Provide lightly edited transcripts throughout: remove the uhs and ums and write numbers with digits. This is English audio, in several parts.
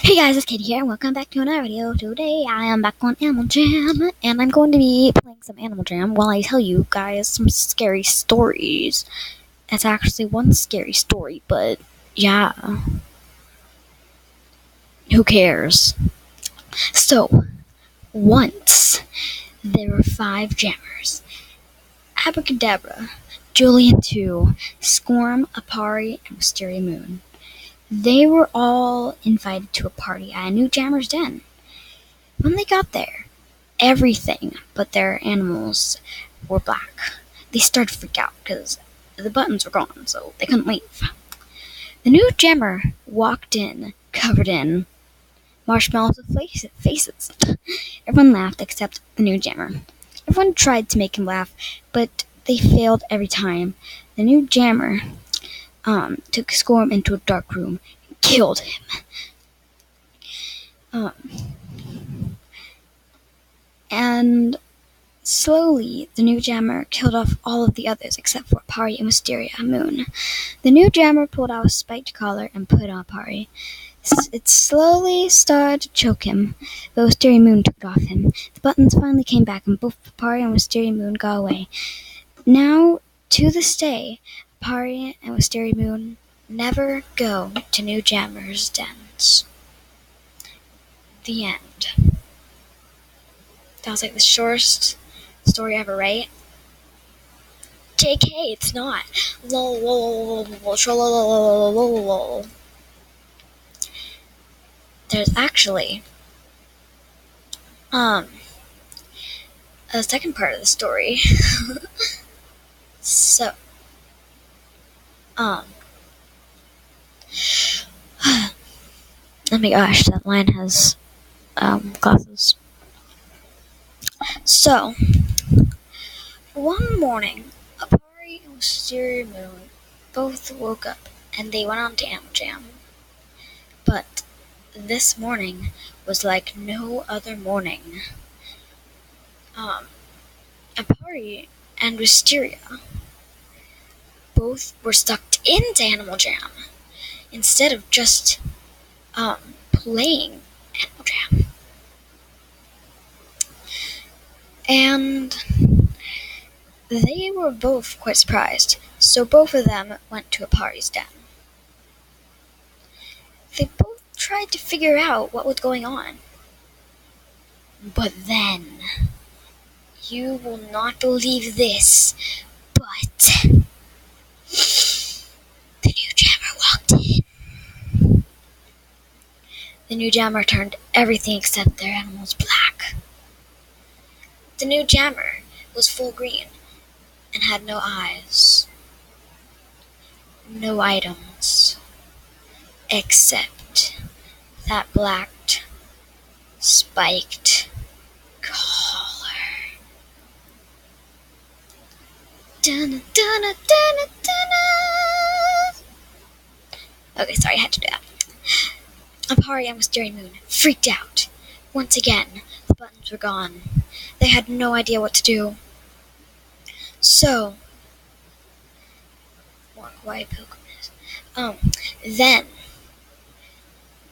Hey guys, it's Kid here, and welcome back to another video. Today I am back on Animal Jam, and I'm going to be playing some Animal Jam while I tell you guys some scary stories. It's actually one scary story, but yeah, who cares? So, once there were 5 jammers: Abracadabra, Julian 2, Scorm, Apari, and Wisteria Moon. They were all invited to a party at a new jammer's den. When they got there, everything but their animals were black. They started to freak out because the buttons were gone, so they couldn't leave. The new jammer walked in, covered in marshmallows with faces. Everyone laughed except the new jammer. Everyone tried to make him laugh, but they failed every time. The new jammer took Scorm into a dark room and killed him. And slowly, the new jammer killed off all of the others except for Pari and Wisteria Moon. The new jammer pulled out a spiked collar and put it on Pari. It slowly started to choke him, but Wisteria Moon took it off him. The buttons finally came back, and both Pari and Wisteria Moon got away. Now, to this day, Pari and Wisteria Moon never go to new jammers' dens. The end. That was like the shortest story ever, right? JK, it's not. Lol, lol, lol, lol, lol, lol. There's actually a second part of the story. So, oh my gosh, that line has glasses. So, one morning, Apari and Wisteria Moon both woke up and they went on to Animal Jam. But this morning was like no other morning. Apari and Wisteria both were sucked into Animal Jam instead of just playing Animal Jam. And they were both quite surprised, so both of them went to Apari's den. They both tried to figure out what was going on. But then, you will not believe this, but the new jammer walked in. The new jammer turned everything except their animals black. The new jammer was full green and had no eyes, no items, except that black, spiked collar. Dun, dun, dun, dun, dun. Okay, sorry, I had to do that. Apari and Wisteria Moon freaked out. Once again, the buttons were gone. They had no idea what to do. So, walk away, pilgrims. Then,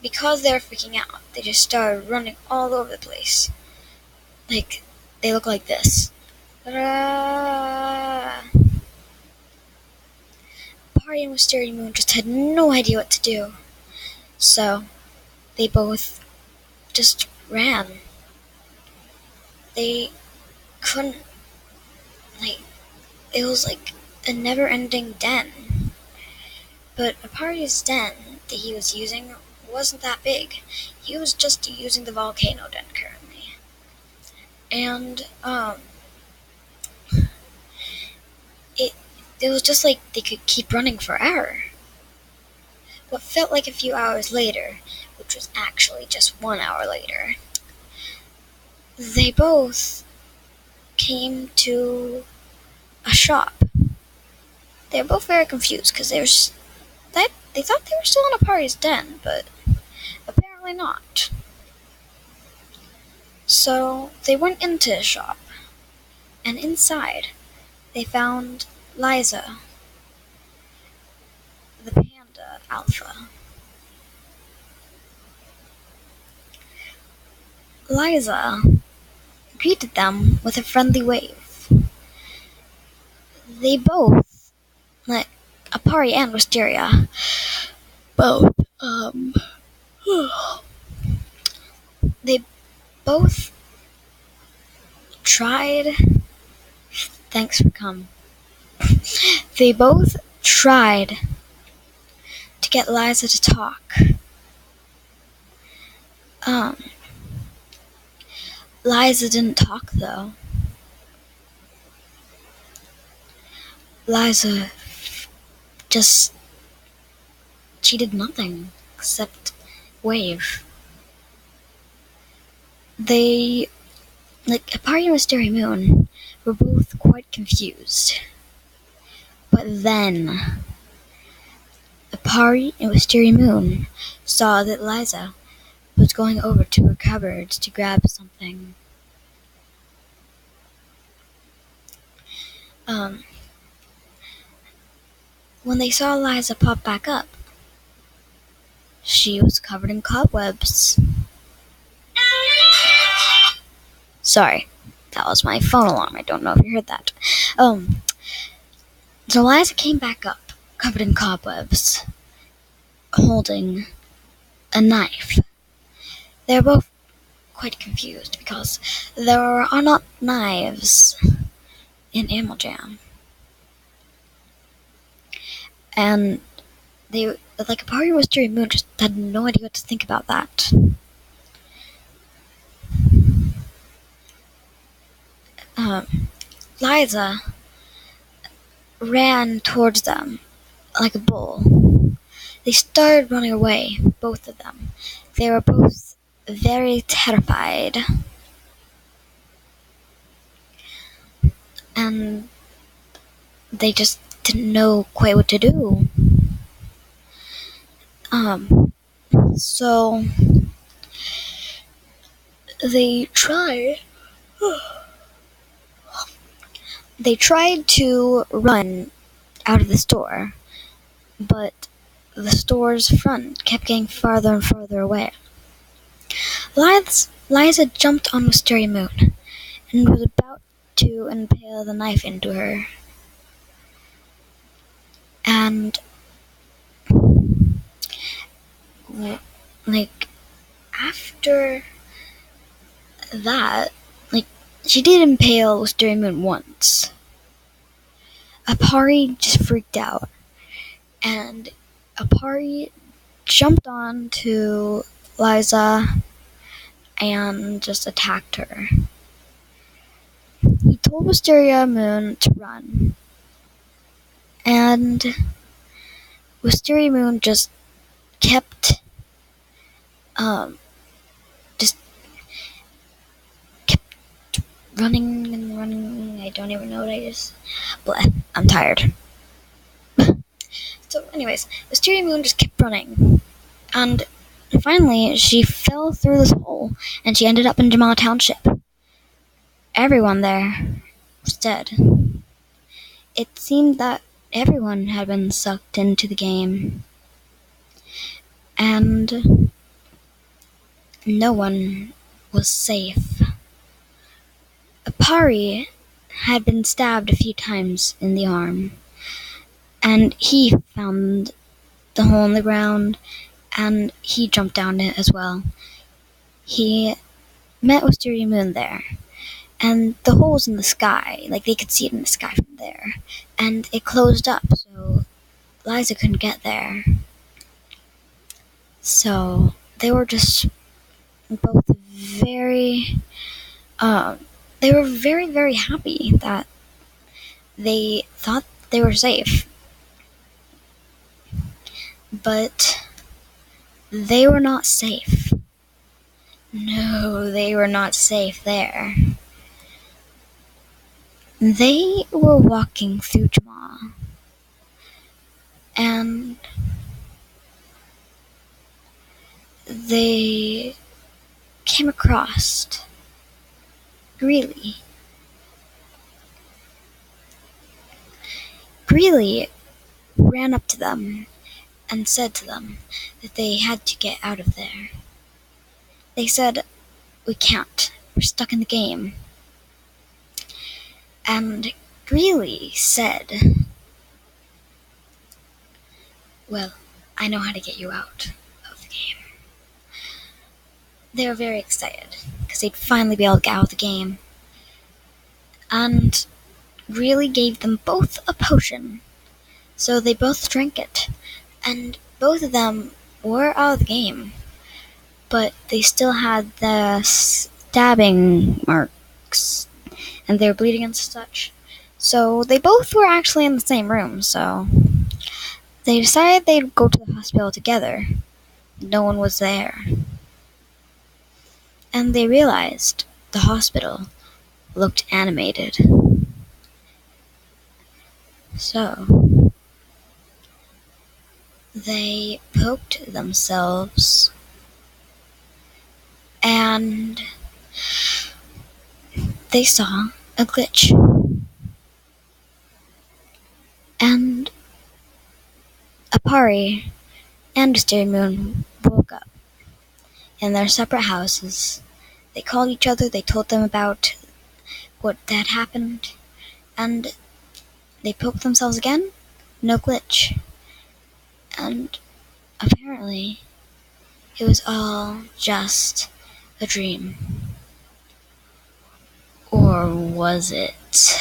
because they were freaking out, they just started running all over the place. Like, they look like this. Apari and Wisteria Moon just had no idea what to do. So, they both just ran. They couldn't, it was like a never-ending den. But Apari's den that he was using wasn't that big. He was just using the volcano den currently. And, it was just like they could keep running forever. What felt like a few hours later, which was actually just 1 hour later, they both came to a shop. They were both very confused because they thought they were still in Apari's den, but apparently not. So they went into the shop, and inside they found Liza, the panda alpha. Liza greeted them with a friendly wave. They both, like Apari and Wisteria, both, they both tried. Thanks for coming. They both tried to get Liza to talk. Liza didn't talk though. Liza she did nothing except wave. They, Apari and Mystery Moon, were both quite confused. But then, Apari and Mystery Moon saw that Liza was going over to her cupboards to grab something. When they saw Liza pop back up, she was covered in cobwebs. Sorry, that was my phone alarm. I don't know if you heard that. So Liza came back up, covered in cobwebs, holding a knife. They were both quite confused because there are not knives in Animal Jam. And they, Apari was Mystery Moon, just had no idea what to think about that. Liza ran towards them like a bull. They started running away, both of them. They were both very terrified. And they just didn't know quite what to do. So they tried to run out of the store, but the store's front kept getting farther and farther away. Liza jumped on Mystery Moon and was about to impale the knife into her. And after that, she did impale Mystery Moon once. Apari just freaked out, and Apari jumped on to Liza and just attacked her. He told Wisteria Moon to run, and Wisteria Moon just kept running and running. I don't even know what I just... I'm tired. So anyways, Wisteria Moon just kept running. And finally, she fell through this hole, and she ended up in Jamal Township. Everyone there was dead. It seemed that everyone had been sucked into the game. And no one was safe. Apari had been stabbed a few times in the arm, and he found the hole in the ground, and he jumped down it as well. He met Wisteria Moon there, and the hole's in the sky, they could see it in the sky from there, and it closed up, so Liza couldn't get there. So they were just both very very happy that they thought they were safe. But they were not safe. No, they were not safe there. They were walking through Jamal, and they came across Greeley. Greeley ran up to them and said to them that they had to get out of there. They said, We can't. We're stuck in the game. And Greeley said, well, I know how to get you out of the game. They were very excited because they'd finally be able to get out of the game. And Greeley gave them both a potion. So they both drank it. And both of them were out of the game. But they still had the stabbing marks. And they were bleeding and such. So they both were actually in the same room, so they decided they'd go to the hospital together. No one was there. And they realized the hospital looked animated. So they poked themselves and they saw a glitch. And Apari and Mystery Moon woke up in their separate houses. They called each other, they told them about what had happened, and they poked themselves again, no glitch. And apparently, it was all just a dream. Or was it?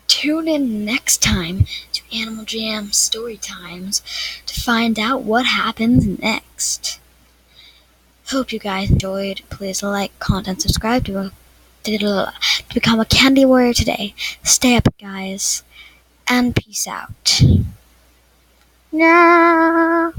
Tune in next time to Animal Jam Story Times to find out what happens next. Hope you guys enjoyed. Please like, comment, subscribe to become a candy warrior today. Stay up, guys, and peace out. Yeah.